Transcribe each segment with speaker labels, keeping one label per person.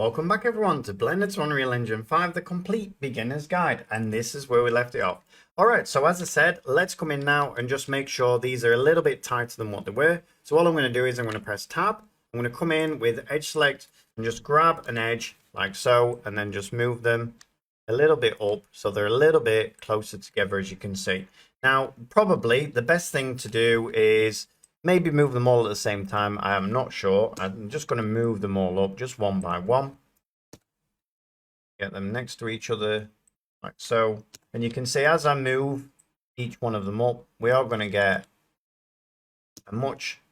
Speaker 1: Welcome back everyone to Blender to Unreal Engine 5, the complete beginner's guide, and this is where we left it off. Alright, so as I said, let's come in now and just make sure these are a little bit tighter than what they were. So all I'm going to do is I'm going to press tab, I'm going to come in with edge select and just grab an edge like so, and then just move them a little bit up so they're a little bit closer together, as you can see. Now, probably the best thing to do is maybe move them all at the same time. I am not sure. I'm just going to move them all up just one by one. Get them next to each other like so. And you can see as I move each one of them up, we are going to get a much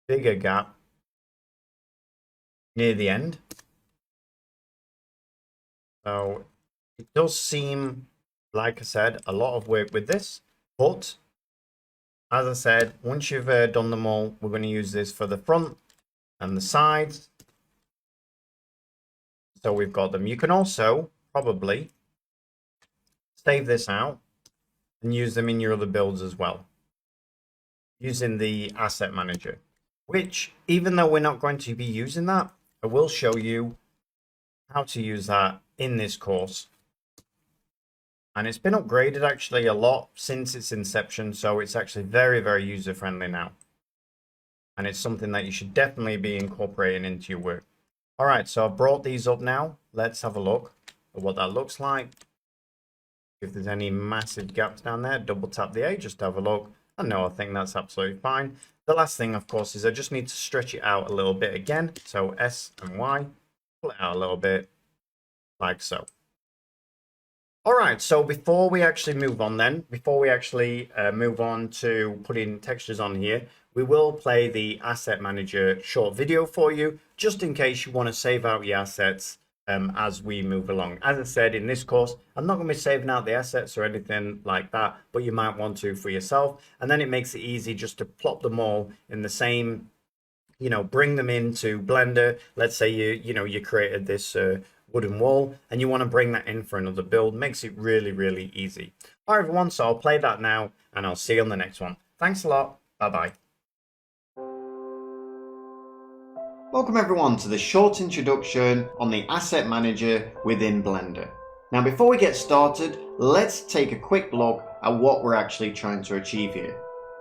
Speaker 1: bigger gap near the end. So it does seem, like I said, a lot of work with this, but as I said, once you've done them all, we're going to use this for the front and the sides. So we've got them. You can also probably save this out and use them in your other builds as well, using the asset manager, which, even though we're not going to be using that, I will show you how to use that in this course. And it's been upgraded actually a lot since its inception, so it's actually very, very user-friendly now. And it's something that you should definitely be incorporating into your work. Alright, so I've brought these up now. Let's have a look at what that looks like. If there's any massive gaps down there, double tap the A, just have a look. And no, I think that's absolutely fine. The last thing, of course, is I just need to stretch it out a little bit again. So S and Y, pull it out a little bit, like so. Alright, so before we actually move on move on to putting textures on here, we will play the Asset Manager short video for you, just in case you want to save out your assets as we move along. As I said, in this course, I'm not going to be saving out the assets or anything like that, but you might want to for yourself, and then it makes it easy just to plop them all in the same, bring them into Blender. Let's say you created this wooden wall and you want to bring that in for another build. Makes it really, really easy. All right, everyone, so I'll play that now and I'll see you on the next one. Thanks a lot. Bye-bye. Welcome everyone to the short introduction on the Asset Manager within Blender. Now, before we get started, let's take a quick look at what we're actually trying to achieve here.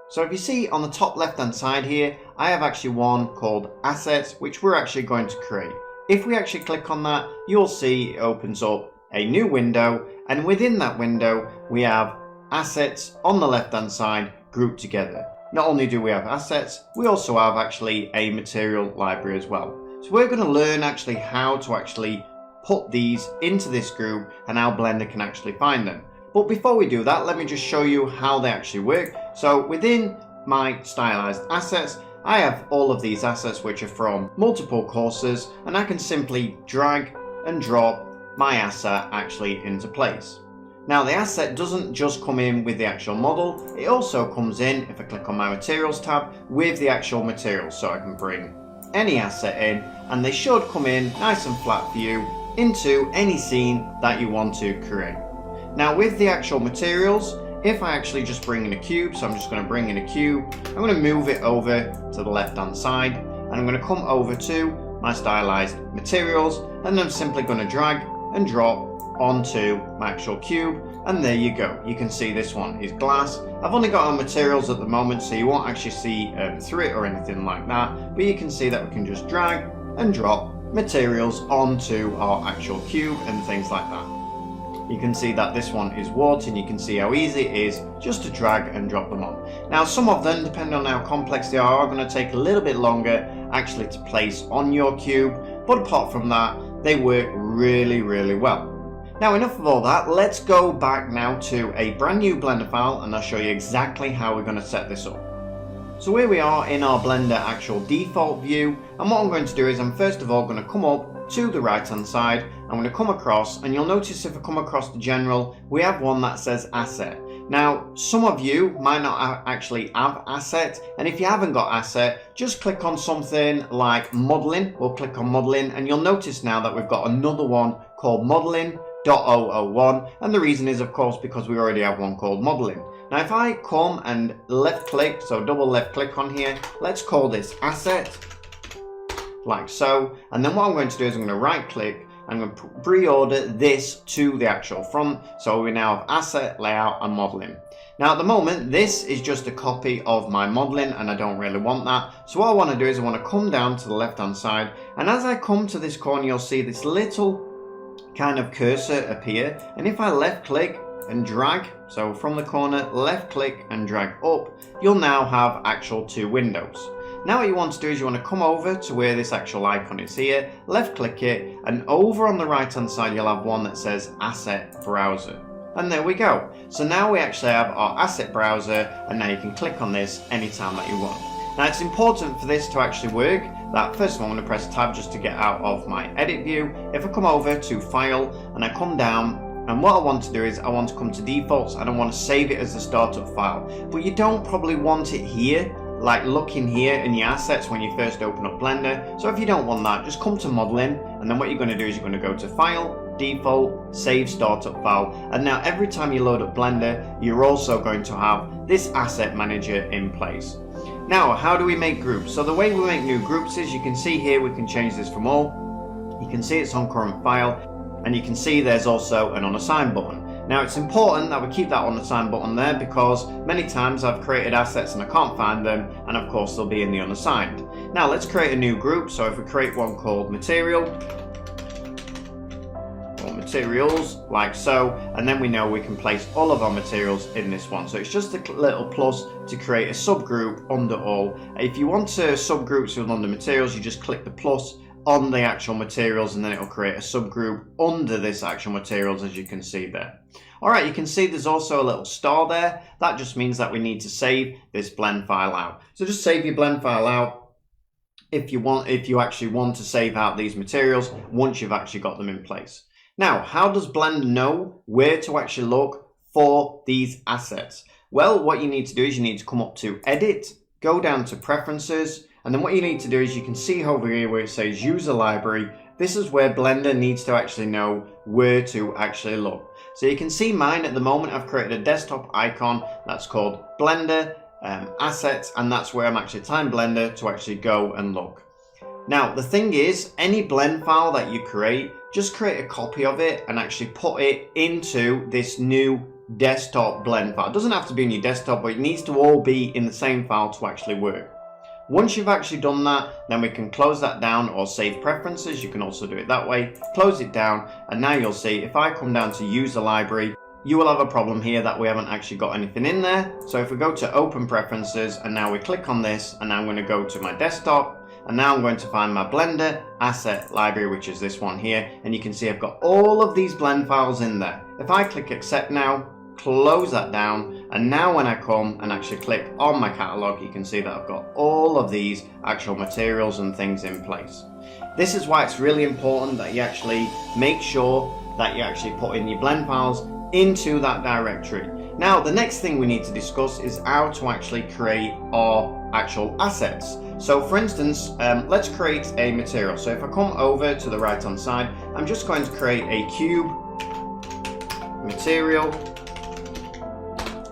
Speaker 1: So if you see on the top left hand side here, I have actually one called Assets, which we're actually going to create. If we actually click on that, you'll see it opens up a new window, and within that window we have assets on the left hand side grouped together. Not only do we have assets, we also have actually a material library as well. So we're going to learn actually how to actually put these into this group and how Blender can actually find them. But before we do that, let me just show you how they actually work. So within my stylized assets, I have all of these assets which are from multiple courses, and I can simply drag and drop my asset actually into place. Now, the asset doesn't just come in with the actual model, it also comes in, if I click on my materials tab, with the actual materials. So I can bring any asset in and they should come in nice and flat for you into any scene that you want to create. Now, with the actual materials, if I actually just bring in a cube, so I'm just going to bring in a cube, I'm going to move it over to the left hand side, and I'm going to come over to my stylized materials, and I'm simply going to drag and drop onto my actual cube, and there you go. You can see this one is glass. I've only got our materials at the moment, so you won't actually see through it or anything like that, but you can see that we can just drag and drop materials onto our actual cube and things like that. You can see that this one is wood, and you can see how easy it is just to drag and drop them on. Now, some of them, depending on how complex they are going to take a little bit longer actually to place on your cube, but apart from that, they work really, really well. Now, enough of all that, let's go back now to a brand new Blender file, and I'll show you exactly how we're going to set this up. So here we are in our Blender actual default view, and what I'm going to do is I'm first of all going to come up to the right hand side. I'm going to come across, and you'll notice if I come across the general, we have one that says asset. Now, some of you might not actually have asset, and if you haven't got asset, just click on something like modeling. We'll click on modeling, and you'll notice now that we've got another one called modeling.001, and the reason is, of course, because we already have one called modeling. Now, if I come and left click, so double left click on here, let's call this asset. like so. And then what I'm going to do is I'm going to right click, I'm going to pre-order this to the actual front. So we now have asset, layout and modeling. Now at the moment, this is just a copy of my modeling and I don't really want that. So what I want to do is I want to come down to the left hand side, and as I come to this corner, you'll see this little kind of cursor appear. And if I left click and drag, so from the corner, left click and drag up, you'll now have actual two windows. Now what you want to do is you want to come over to where this actual icon is here, left click it, and over on the right hand side you'll have one that says Asset Browser. And there we go. So now we actually have our asset browser, and now you can click on this anytime that you want. Now it's important for this to actually work that first of all I'm going to press tab just to get out of my edit view. If I come over to file and I come down, and what I want to do is I want to come to defaults and I want to save it as a startup file. But you don't probably want it here, like looking here in your assets when you first open up Blender. So if you don't want that, just come to modeling, and then what you're going to do is you're going to go to file, default, save startup file, and now every time you load up Blender you're also going to have this asset manager in place. Now how do we make groups? So the way we make new groups is, you can see here we can change this from all, you can see it's on current file, and you can see there's also an unassigned button. Now it's important that we keep that unassigned button there because many times I've created assets and I can't find them, and of course they'll be in the unassigned. Now let's create a new group. So if we create one called material, or materials, like so, and then we know we can place all of our materials in this one. So it's just a little plus to create a subgroup under all. If you want to subgroups with under materials, you just click the plus on the actual materials and then it'll create a subgroup under this actual materials, as you can see there. Alright, you can see there's also a little star there. That just means that we need to save this blend file out. So just save your blend file out if you actually want to save out these materials once you've actually got them in place. Now, how does Blender know where to actually look for these assets? Well, what you need to do is you need to come up to Edit, go down to Preferences, and then what you need to do is you can see over here where it says User Library. This is where Blender needs to actually know where to actually look. So you can see mine at the moment, I've created a desktop icon that's called Blender Assets, and that's where I'm actually telling Blender to actually go and look. Now, the thing is, any blend file that you create, just create a copy of it and actually put it into this new desktop blend file. It doesn't have to be in your desktop, but it needs to all be in the same file to actually work. Once you've actually done that, then we can close that down or save preferences. You can also do it that way. Close it down, and now you'll see if I come down to User Library, you will have a problem here that we haven't actually got anything in there. So if we go to Open Preferences, and now we click on this, and now I'm going to go to my desktop, and now I'm going to find my Blender Asset Library, which is this one here, and you can see I've got all of these blend files in there. If I click Accept now, close that down, and now when I come and actually click on my catalog, you can see that I've got all of these actual materials and things in place. This is why it's really important that you actually make sure that you actually put in your blend files into that directory. Now the next thing we need to discuss is how to actually create our actual assets. So for instance, let's create a material. So if I come over to the right hand side, I'm just going to create a cube material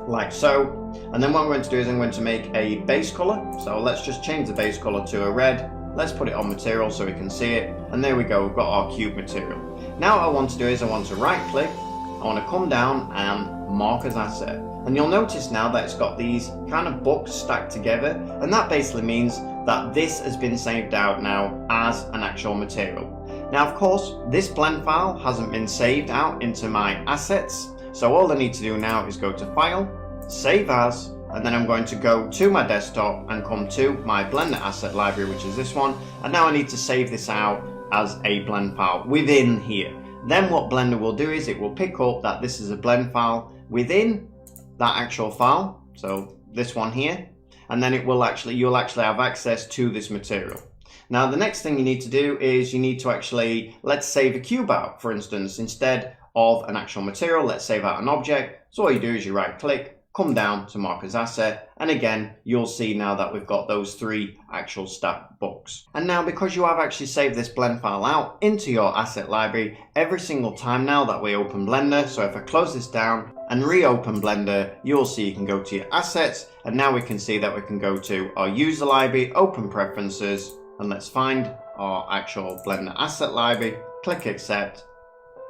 Speaker 1: like so, and then what I'm going to do is I'm going to make a base color. So let's just change the base color to a red. Let's put it on material so we can see it, and there we go, we've got our cube material. Now what I want to do is I want to right click, I want to come down and mark as asset, and you'll notice now that it's got these kind of books stacked together, and that basically means that this has been saved out now as an actual material. Now of course this blend file hasn't been saved out into my assets, so all I need to do now is go to File, Save As, and then I'm going to go to my desktop and come to my Blender Asset Library, which is this one, and now I need to save this out as a blend file within here. Then what Blender will do is it will pick up that this is a blend file within that actual file, so this one here, and then you'll actually have access to this material. Now the next thing you need to do is you need to actually, let's save a cube out, for instance, instead of an actual material, let's save out an object. So all you do is you right click, come down to mark as asset, and again you'll see now that we've got those three actual stacked books. And now because you have actually saved this blend file out into your asset library, every single time now that we open Blender, so if I close this down and reopen Blender, you'll see you can go to your assets, and now we can see that we can go to our user library, open preferences, and let's find our actual Blender asset library, click accept,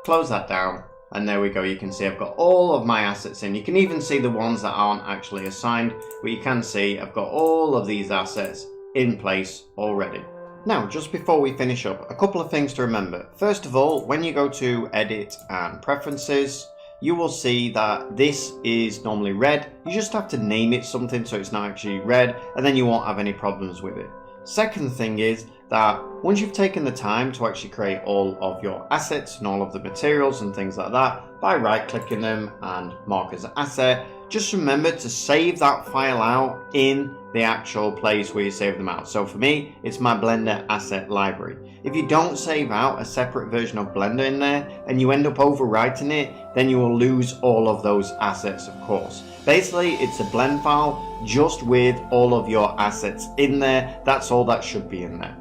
Speaker 1: close that down, and there we go. You can see I've got all of my assets in. You can even see the ones that aren't actually assigned, but you can see I've got all of these assets in place already. Now, just before we finish up, a couple of things to remember. First of all, when you go to edit and preferences, you will see that this is normally red. You just have to name it something so it's not actually red, and then you won't have any problems with it. Second thing is that once you've taken the time to actually create all of your assets and all of the materials and things like that by right clicking them and mark as an asset, just remember to save that file out in the actual place where you save them out. So for me, it's my Blender asset library. If you don't save out a separate version of Blender in there and you end up overwriting it, then you will lose all of those assets, of course. Basically, it's a blend file just with all of your assets in there. That's all that should be in there.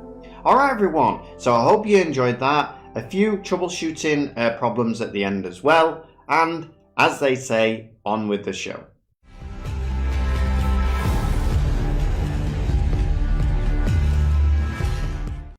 Speaker 1: Alright everyone, so I hope you enjoyed that. A few troubleshooting problems at the end as well, and as they say, on with the show.